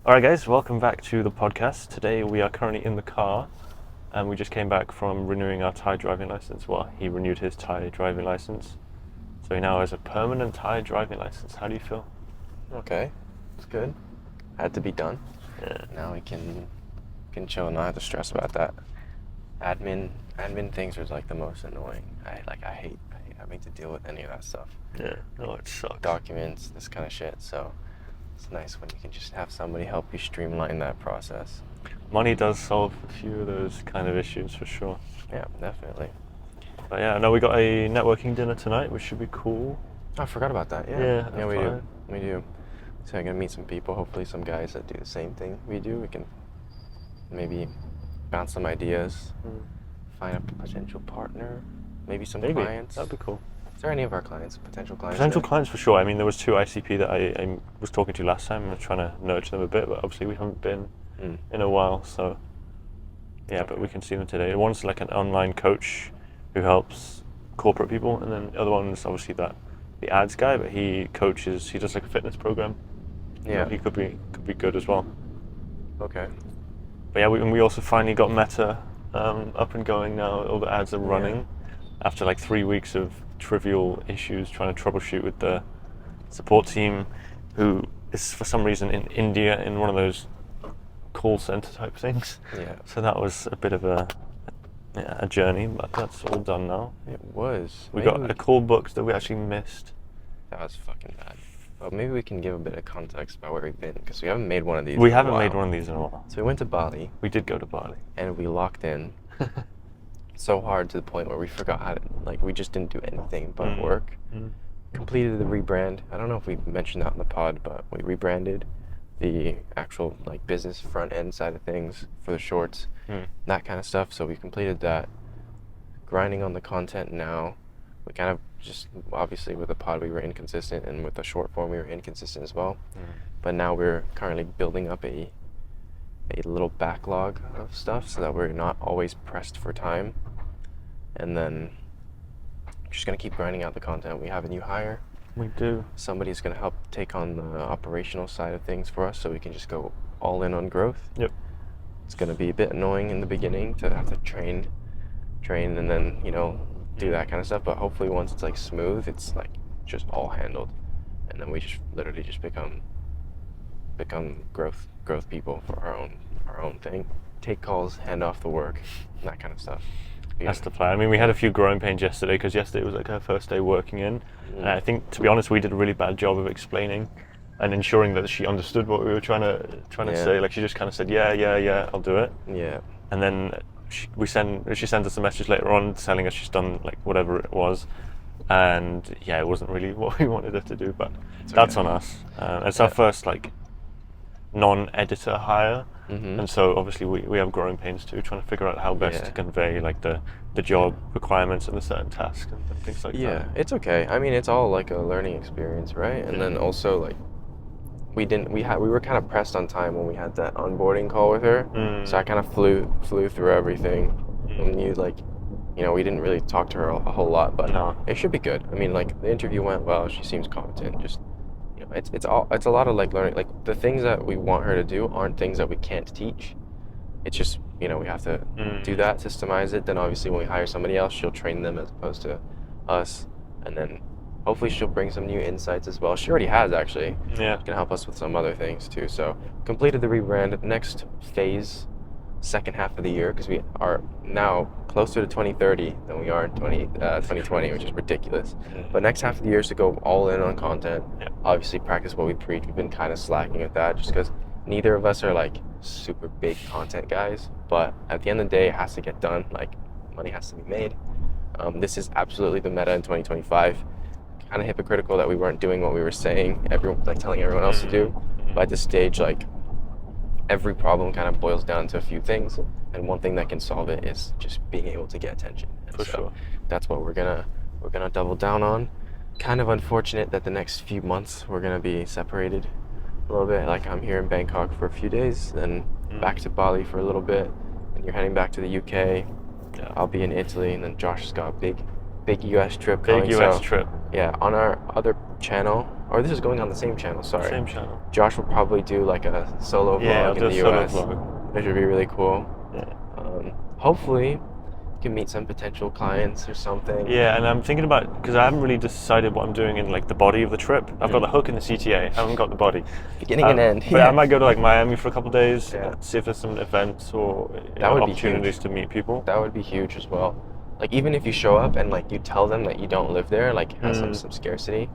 Alright guys, welcome back to the podcast. Today we are currently in the car and we just came back from renewing our Thai driving license. Well, he renewed his Thai driving license. So he now has a permanent Thai driving license. How do you feel? Okay, it's good. Had to be done. Yeah. Now we can chill and not have to stress about that. Admin things are like the most annoying. I hate having to deal with any of that stuff. Yeah, no, it sucks. Documents, this kind of shit. So it's nice when you can just have somebody help you streamline that process. Money does solve a few of those kind of issues for sure. Yeah, definitely. But yeah, no, we got a networking dinner tonight, which should be cool. I forgot about that. Yeah, we do. So I'm gonna meet some people. Hopefully, some guys that do the same thing we do. We can maybe bounce some ideas, find a potential partner, maybe some clients. That'd be cool. Is there any of our clients, potential clients? Potential clients for sure. I mean, there was two ICP that I was talking to last time. I'm trying to nurture them a bit, but obviously we haven't been in a while, so yeah. But we can see them today. One's like an online coach who helps corporate people, and then the other one is obviously the ads guy, but he coaches. He does like a fitness program. Yeah, so he could be good as well. Okay. But yeah, we also finally got Meta up and going now. All the ads are running after like 3 weeks of trivial issues trying to troubleshoot with the support team, who is for some reason in India in one of those call center type things. Yeah. So that was a bit of a journey, but that's all done now. It was. We got a call booked that we actually missed. That was fucking bad. Well, maybe we can give a bit of context about where we've been, because we haven't made one of these. We haven't made one of these in a while. So we went to Bali. We did go to Bali. And we locked in so hard to the point where we forgot how to, like, we just didn't do anything but work. Completed the rebrand. I don't know if we mentioned that on the pod, but we rebranded the actual like business front end side of things for the shorts, that kind of stuff. So we completed that. Grinding on the content now. We kind of just, obviously with the pod we were inconsistent, and with the short form we were inconsistent as well. But now we're currently building up a little backlog of stuff so that we're not always pressed for time. And then we're just gonna keep grinding out the content. We have a new hire. We do. Somebody's gonna help take on the operational side of things for us, so we can just go all in on growth. Yep. It's gonna be a bit annoying in the beginning to have to train and then, do that kind of stuff, but hopefully once it's like smooth, it's like just all handled, and then we just literally just become growth people for our own thing. Take calls, hand off the work, that kind of stuff. That's the plan. I mean, we had a few growing pains yesterday, because yesterday was like her first day working in, and I think, to be honest, we did a really bad job of explaining and ensuring that she understood what we were trying to say. Like, she just kind of said, yeah, I'll do it. Yeah. And then she sends us a message later on telling us she's done like whatever it was, and yeah, it wasn't really what we wanted her to do, but that's on us. It's our first like non-editor hire, and so obviously we have growing pains too, trying to figure out how best to convey like the job requirements and the certain tasks and things like that. Yeah, it's okay. I mean, it's all like a learning experience, right? And then also like we were kind of pressed on time when we had that onboarding call with her, so I kind of flew through everything, and we didn't really talk to her a whole lot, but it should be good. I mean, like, the interview went well. She seems competent. Just it's a lot of like learning. Like, the things that we want her to do aren't things that we can't teach. It's just we have to do that, systemize it. Then obviously when we hire somebody else, she'll train them as opposed to us, and then hopefully she'll bring some new insights as well. She already has, actually. Yeah. She's gonna help us with some other things too. So completed the rebrand. Next phase, second half of the year, because we are now closer to 2030 than we are in 2020, which is ridiculous. But next half of the year is to go all in on content. Obviously practice what we preach. We've been kind of slacking at that just because neither of us are like super big content guys. But at the end of the day, it has to get done. Like, money has to be made. This is absolutely the meta in 2025. Kind of hypocritical that we weren't doing what we were saying, telling everyone else to do. But at this stage, like, every problem kind of boils down to a few things, and one thing that can solve it is just being able to get attention. And for sure. That's what we're gonna double down on. Kind of unfortunate that the next few months we're gonna be separated a little bit. Like, I'm here in Bangkok for a few days, then back to Bali for a little bit, and you're heading back to the UK. Yeah. I'll be in Italy, and then Josh has got a big US trip coming. Big US trip. Yeah, on our other channel, or this is going on the same channel, sorry. Same channel. Josh will probably do like a solo Yeah, I'll vlog do in a the solo US, vlog. which would be really cool. Yeah. Hopefully, you can meet some potential clients or something. Yeah, and I'm thinking about, because I haven't really decided what I'm doing in like the body of the trip. I've got the hook and the CTA. I haven't got the body. Beginning and end. But I might go to like Miami for a couple of days, Yeah. see if there's some events or That would be opportunities huge. to meet people. That would be huge as well. Like even if you show up and like you tell them that you don't live there, like has some scarcity,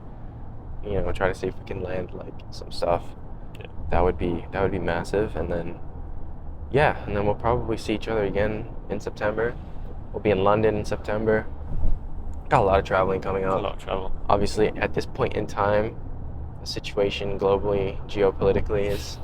you know, try to see if we can land like some stuff. Yeah. That would be massive. And then we'll probably see each other again in September. We'll be in London in September. Got a lot of traveling coming up. A lot of travel. Obviously, at this point in time, the situation globally, geopolitically, is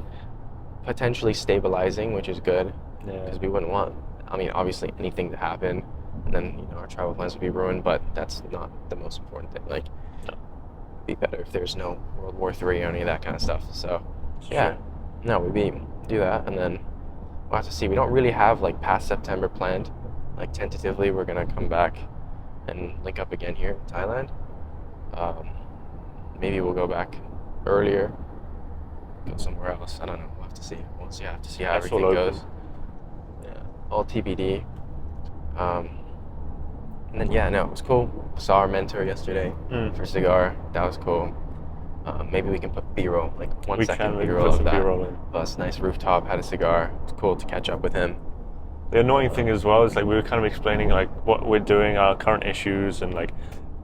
potentially stabilizing, which is good. Yeah. Because we wouldn't want, I mean, obviously anything to happen, and then, you know, our travel plans would be ruined, but that's not the most important thing. Like, No. it'd be better if there's no World War III or any of that kind of stuff. So, Sure. we do that, and then we'll have to see. We don't really have, like, past September planned. Like, tentatively, we're going to come back and link up again here in Thailand. Maybe we'll go back earlier, go somewhere else. I don't know. We'll have to see. We'll have to see how That's all everything open. goes. Yeah, all TBD. And then it was cool. Saw our mentor yesterday for cigar. That was cool. Maybe we can put B-roll, like 1 second B-roll put of some that. B-roll in. Us, nice rooftop, had a cigar. It's cool to catch up with him. The annoying thing as well is like we were kind of explaining like what we're doing, our current issues, and like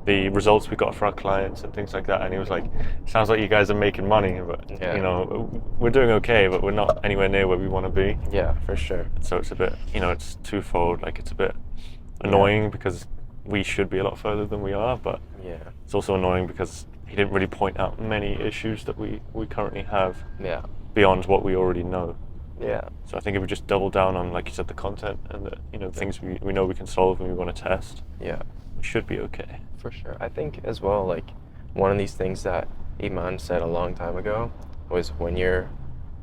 the results we got for our clients and things like that. And he was like, "Sounds like you guys are making money, but you know, we're doing okay, but we're not anywhere near where we want to be." Yeah, for sure. So it's a bit, you know, it's twofold. Like it's a bit annoying because we should be a lot further than we are, but it's also annoying because he didn't really point out many issues that we currently have beyond what we already know. Yeah. So I think if we just double down on, like you said, the content and the things we know we can solve and we want to test, we should be okay. For sure. I think as well, like one of these things that Iman said a long time ago was when you're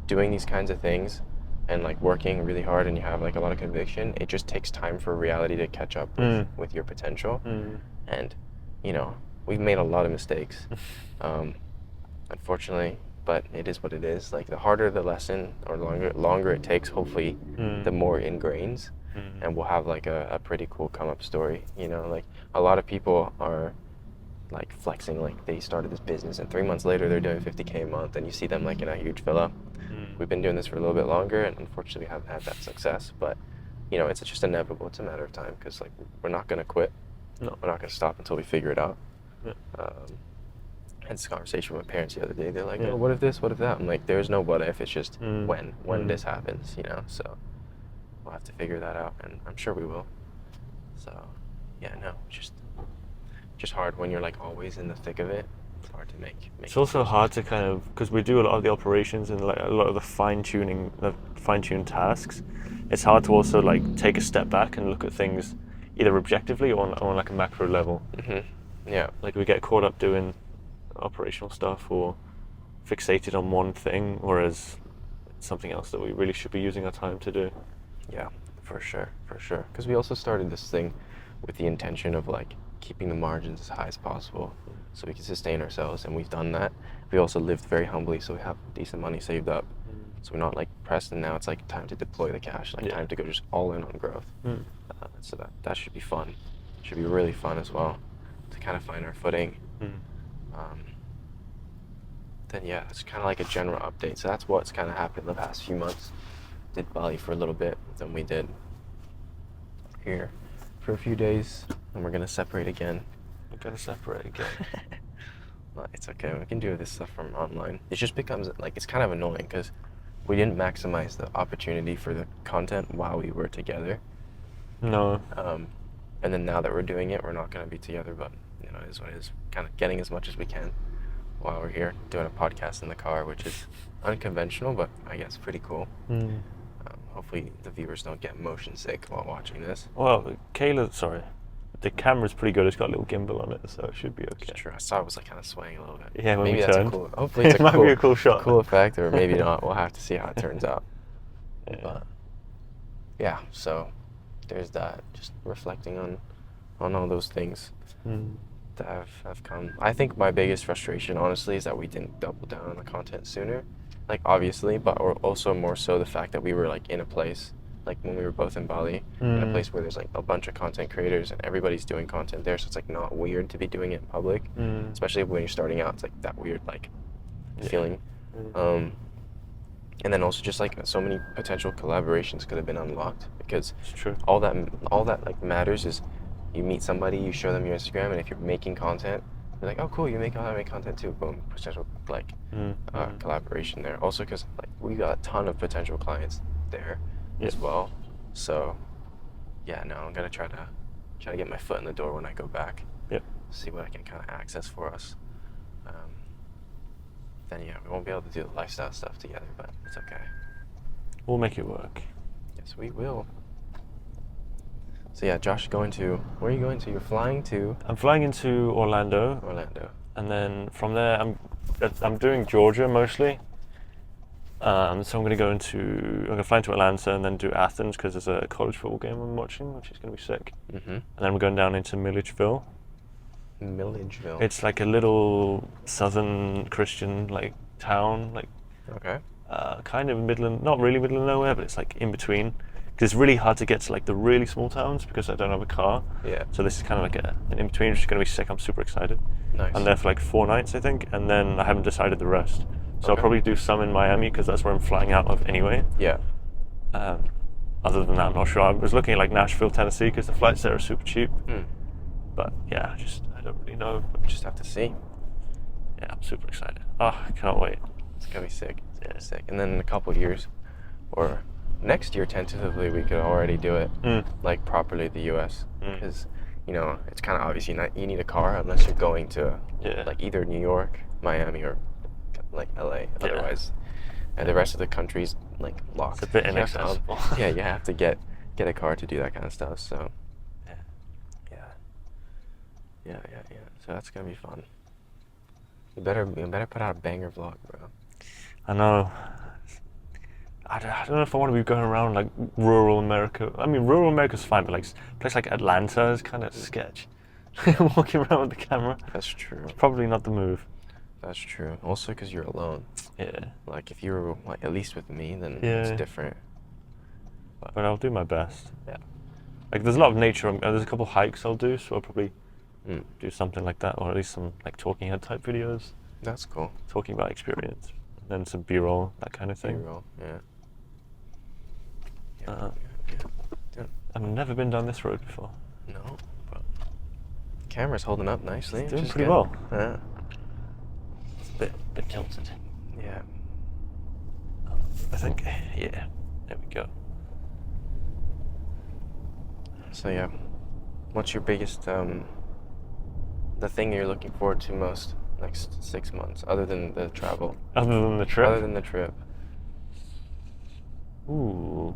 doing these kinds of things and like working really hard and you have like a lot of conviction, it just takes time for reality to catch up with your potential. And you know, we've made a lot of mistakes, unfortunately, but it is what it is. Like the harder the lesson or longer it takes, hopefully the more it ingrains, and we'll have like a pretty cool come up story. You know, like a lot of people are like flexing, like they started this business and 3 months later they're doing 50K a month and you see them like in a huge fill up. We've been doing this for a little bit longer and unfortunately we haven't had that success, but you know, it's just inevitable. It's a matter of time because like we're not going to quit. No, we're not going to stop until we figure it out. I had this conversation with my parents the other day. They're like, "Oh, what if this? What if that?" I'm like, "There's no what if. It's just when this happens, you know." So we'll have to figure that out, and I'm sure we will. So just hard when you're like always in the thick of it. It's hard to make it's also hard to kind of, because we do a lot of the operations and like a lot of the fine-tuned tasks. It's hard to also like take a step back and look at things either objectively or on like a macro level. Yeah, like we get caught up doing operational stuff or fixated on one thing, whereas it's something else that we really should be using our time to do. Yeah, for sure. Because we also started this thing with the intention of like keeping the margins as high as possible so we can sustain ourselves, and we've done that. We also lived very humbly, so we have decent money saved up. So we're not like pressed, and now it's like time to deploy the cash, like time to go just all in on growth. So that should be fun. It should be really fun as well to kind of find our footing. Then it's kind of like a general update. So that's what's kind of happened the past few months. Did Bali for a little bit, then we did here for a few days, and we're gonna separate again. Well, it's okay. We can do this stuff from online. It just becomes like it's kind of annoying because we didn't maximize the opportunity for the content while we were together. No. And then now that we're doing it, we're not gonna be together, but you know, it is what it is. Kind of getting as much as we can while we're here doing a podcast in the car, which is unconventional, but I guess pretty cool. Hopefully the viewers don't get motion sick while watching this. Well, the camera's pretty good. It's got a little gimbal on it, so it should be okay. It's true. I saw it was like kind of swaying a little bit. Yeah, when maybe we that's turned. Hopefully it's it might be a cool shot. Cool effect, or maybe not. We'll have to see how it turns out. But so there's that. Just reflecting on all those things. that have come. I think my biggest frustration, honestly, is that we didn't double down on the content sooner. Like, obviously, but or also more so the fact that we were like in a place, like when we were both in Bali, in a place where there's like a bunch of content creators and everybody's doing content there, so it's like not weird to be doing it in public, especially when you're starting out. It's like that weird like feeling. And then also just like so many potential collaborations could have been unlocked, because It's true. all that like matters is you meet somebody, you show them your Instagram, and if you're making content, they're like, oh cool, you make content too. Boom, potential like collaboration there. Also because like we got a ton of potential clients there as well. So yeah, no, I'm gonna try to get my foot in the door when I go back. Yep. See what I can kind of access for us. Then yeah, we won't be able to do the lifestyle stuff together, but it's okay. We'll make it work. Yes, we will. So yeah, Josh is going to, where are you going to? You're flying to? I'm flying into Orlando. And then from there, I'm doing Georgia mostly. So I'm gonna fly into Atlanta and then do Athens because there's a college football game I'm watching, which is gonna be sick. And then we're going down into Milledgeville. It's like a little southern Christian like town, like kind of not really middle of nowhere, but it's like in between. Because it's really hard to get to like the really small towns because I don't have a car. Yeah. So this is kind of like an in between, which is going to be sick. I'm super excited. Nice. I'm there for like 4 nights, I think, and then I haven't decided the rest. So I'll probably do some in Miami because that's where I'm flying out of anyway. Yeah. Other than that, I'm not sure. I was looking at like Nashville, Tennessee, because the flights there are super cheap. But yeah, I don't really know. Just have to see. Yeah, I'm super excited. Oh, I cannot wait. It's gonna be sick. It's gonna be sick. And then in a couple of years, or next year tentatively, we could already do it like properly the U.S. Because you know it's kind of obvious you need a car unless you're going to like either New York, Miami, or like L.A. Otherwise, and the rest of the country's like locked. It's a bit inaccessible. Yeah, you have to get a car to do that kind of stuff. So yeah. So that's gonna be fun. You better put out a banger vlog, bro. I know. I don't know if I want to be going around like rural America. I mean, rural America's fine, but like a place like Atlanta is kind of sketch. Walking around with the camera. That's true. It's probably not the move. That's true. Also, because you're alone. Yeah. Like if you were like at least with me, then Yeah. it's different. But I'll do my best. Yeah. Like there's a lot of nature. There's a couple hikes I'll do, so I'll probably do something like that, or at least some like talking head type videos. That's cool. Talking about experience, and then some B-roll, that kind of thing. B-roll, yeah. I've never been down this road before. No, but camera's holding up nicely. It's doing which is pretty good. well. Yeah. It's a bit tilted. Yeah. I think. Yeah. There we go. So yeah, what's your biggest the thing you're looking forward to most next 6 months, other than the travel? Other than the trip. Other than the trip. Ooh.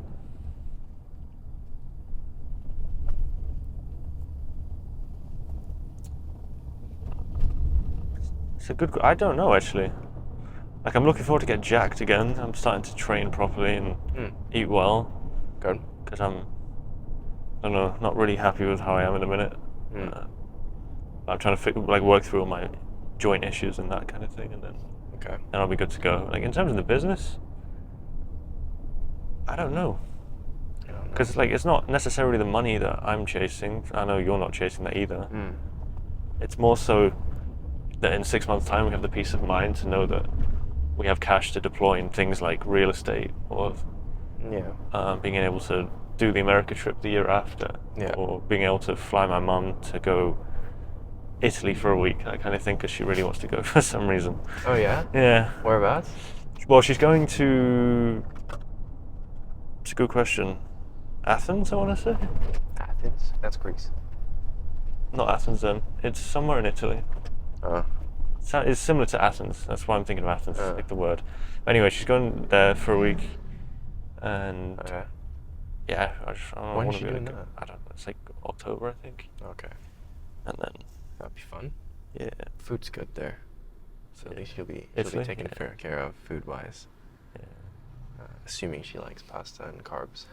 It's a good. I don't know actually. Like I'm looking forward to get jacked again. I'm starting to train properly and eat well. Good. Because I don't know, not really happy with how I am in a minute. I'm trying to work through all my joint issues and that kind of thing, and then I'll be good to go. Like in terms of the business, I don't know. Because like it's not necessarily the money that I'm chasing. I know you're not chasing that either. It's more so that in 6 months' time we have the peace of mind to know that we have cash to deploy in things like real estate or being able to do the America trip the year after, or being able to fly my mum to go Italy for a week, that kind of thing, because she really wants to go for some reason. Oh yeah? Yeah. Whereabouts? Well, she's going to... It's a good question. Athens, I want to say? Athens? That's Greece. Not Athens then. It's somewhere in Italy. It's similar to Athens. That's why I'm thinking of Athens, like the word. But anyway, she's going there for a week. And... yeah, I don't know. When is she doing that? I don't know. It's like October, I think. Okay. And then... That'd be fun. Yeah. Food's good there. So at least she'll be taken care of food-wise. Yeah. Assuming she likes pasta and carbs.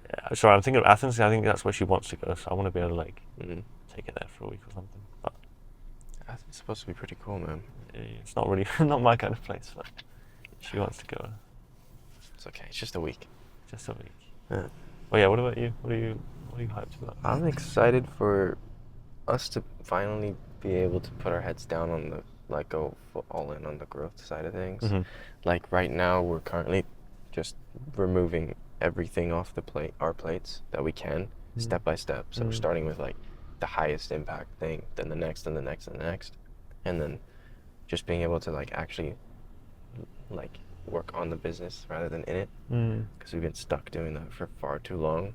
Yeah. Sorry, I'm thinking of Athens. I think that's where she wants to go. So I want to be able to take it there for a week or something. But It's supposed to be pretty cool, man. it's not really not my kind of place. But she wants to go. It's okay. It's just a week. Just a week. Yeah. Well, yeah. What about you? What are you hyped about? I'm excited for us to finally be able to put our heads down on the go all in on the growth side of things. Mm-hmm. Like right now, we're currently just removing everything off our plates that we can, step by step. So we're starting with like the highest impact thing, then the next, and the next, and the next, and then just being able to like actually like work on the business rather than in it, because we've been stuck doing that for far too long.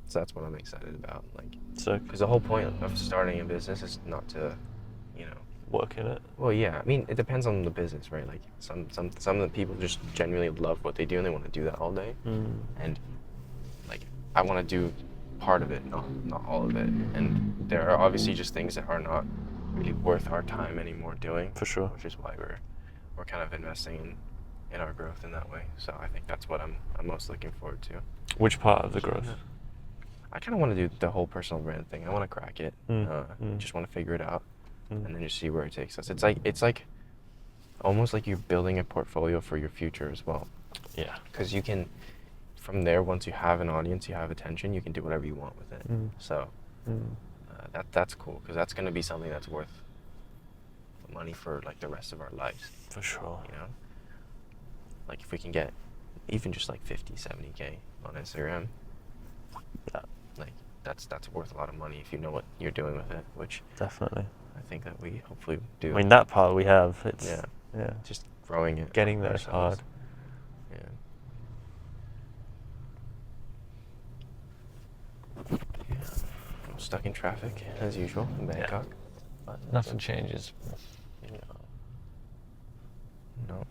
So that's what I'm excited about. Like, because the whole point of starting a business is not to, work in it. Well, yeah. I mean, it depends on the business, right? Like some of the people just genuinely love what they do and they want to do that all day. And like, I want to do part of it, not all of it. And there are obviously just things that are not really worth our time anymore doing. For sure. Which is why we're kind of investing in our growth in that way. So I think that's what I'm most looking forward to. Which part of the growth? I kind of want to do the whole personal brand thing. I want to crack it. Just want to figure it out. And then just see where it takes us. It's like almost like you're building a portfolio for your future as well. Yeah. Because you can, from there, once you have an audience, you have attention, you can do whatever you want with it. So that's cool, because that's going to be something that's worth money for like the rest of our lives. For sure. Like if we can get even just like 50, 70K on Instagram, like that's worth a lot of money if you know what you're doing with it, which definitely. I think that we hopefully do. I mean, that part we have. It's just growing it. Getting there is hard. Yeah. I'm stuck in traffic as usual in Bangkok. But nothing changes. No.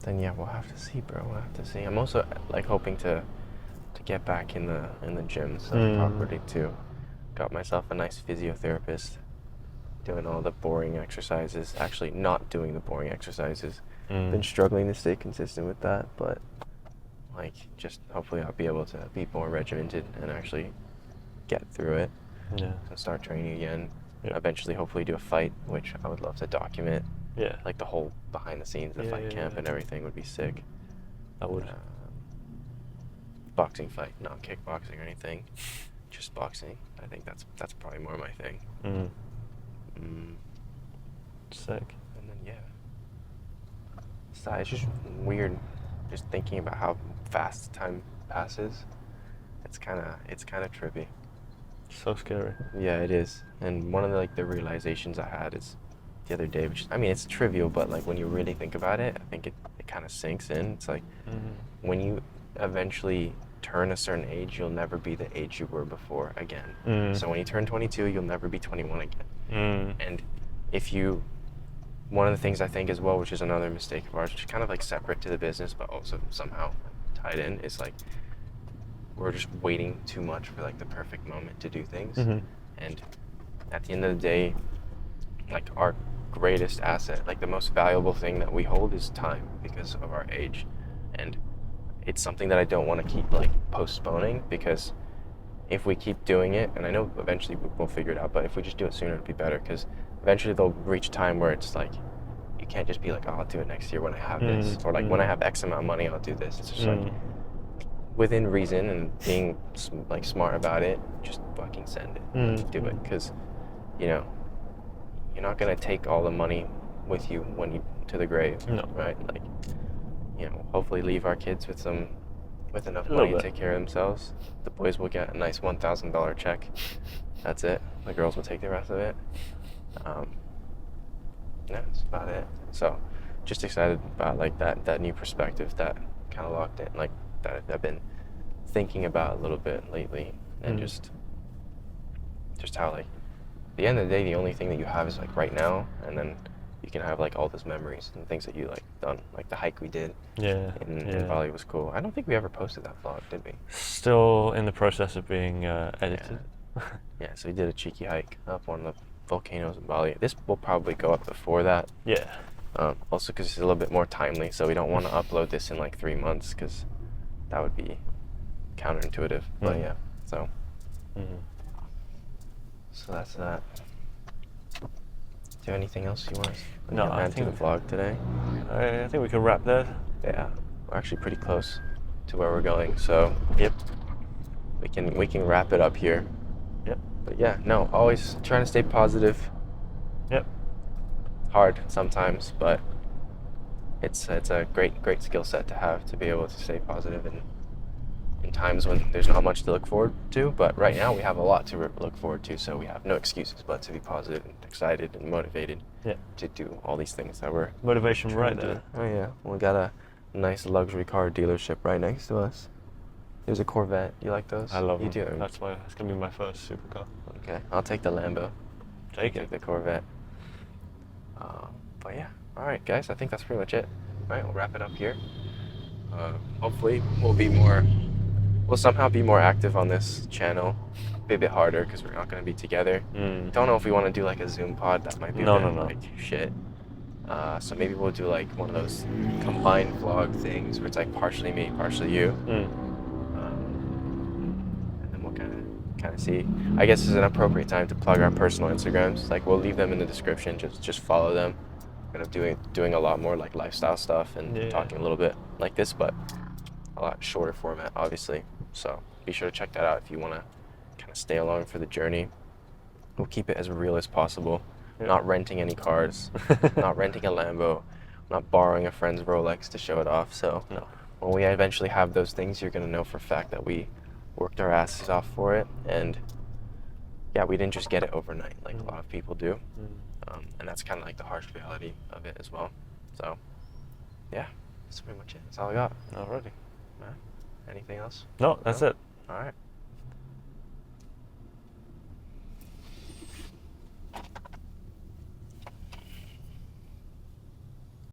Then yeah, we'll have to see, bro. We'll have to see. I'm also like hoping to get back in the gym properly too. Got myself a nice physiotherapist, doing all the boring exercises. Actually, not doing the boring exercises. Been struggling to stay consistent with that, but like just hopefully I'll be able to be more regimented and actually get through it. Yeah. And start training again. Yeah. Eventually, hopefully, do a fight, which I would love to document. Yeah. Like the whole behind the scenes, the fight camp and everything would be sick. That would. Boxing fight, not kickboxing or anything. Just boxing. I think that's probably more my thing. Sick. And then it's just weird, just thinking about how fast time passes. It's kind of trippy. So scary. Yeah, it is. And one of the realizations I had is the other day, which I mean, it's trivial, but like when you really think about it, I think it kind of sinks in. It's like when you eventually turn a certain age, you'll never be the age you were before again. So when you turn 22, you'll never be 21 again. And one of the things I think as well, which is another mistake of ours, which is kind of like separate to the business, but also somehow tied in, is like we're just waiting too much for like the perfect moment to do things. And at the end of the day, like our greatest asset, like the most valuable thing that we hold is time because of our age. And it's something that I don't want to keep like postponing, because if we keep doing it, and I know eventually we'll figure it out, but if we just do it sooner, it'd be better, because eventually they'll reach time where it's like, you can't just be like, oh, I'll do it next year when I have this, or like when I have X amount of money, I'll do this. It's just like within reason and being like smart about it, just fucking send it, do it, because you're not gonna take all the money with you to the grave, right? Like, hopefully leave our kids with enough money to take care of themselves. The boys will get a nice $1,000 check. That's it. The girls will take the rest of it. That's about it. So, just excited about like that new perspective that kind of locked in, like that I've been thinking about a little bit lately, and just how like at the end of the day, the only thing that you have is like right now, and then you can have like all those memories and things that you like done, like the hike we did in Bali was cool. I don't think we ever posted that vlog, did we? Still in the process of being edited. Yeah, so we did a cheeky hike up one of the volcanoes in Bali. This will probably go up before that. Yeah. Also because it's a little bit more timely, so we don't want to upload this in like 3 months because that would be counterintuitive. But yeah, so so that's that. Do you have anything else you want to add to the vlog today? I think we can wrap there. Yeah, we're actually pretty close to where we're going, so Yep. we can wrap it up here. Yep. But yeah, no, always trying to stay positive. Yep. Hard sometimes, but it's a great skill set to have, to be able to stay positive in times when there's not much to look forward to. But right now we have a lot to look forward to, so we have no excuses but to be positive and excited and motivated to do all these things that we're motivation right there. Oh yeah, we got a nice luxury car dealership right next to us. There's a Corvette. You like those? I love them. You do. That's gonna be my first supercar. Okay, I'll take the Lambo. Take the Corvette. But yeah, all right, guys. I think that's pretty much it. All right, we'll wrap it up here. Hopefully, we'll somehow be more active on this channel. Be a bit harder because we're not going to be together. Don't know if we want to do like a Zoom pod. That might be no. like shit. So maybe we'll do like one of those combined vlog things where it's like partially me, partially you. And then we'll kind of see. I guess it's an appropriate time to plug our personal Instagrams. Like we'll leave them in the description. Just follow them. Kind of doing a lot more like lifestyle stuff and talking a little bit like this, but a lot shorter format, obviously. So be sure to check that out if you want to kind of stay along for the journey. We'll keep it as real as possible. Not renting any cars, not renting a Lambo, not borrowing a friend's Rolex to show it off. So when we eventually have those things, you're going to know for a fact that we worked our asses off for it. And yeah, we didn't just get it overnight like a lot of people do. And that's kind of like the harsh reality of it as well. So yeah, that's pretty much it. That's all I got. Alrighty. Anything else? No, that's it. All right.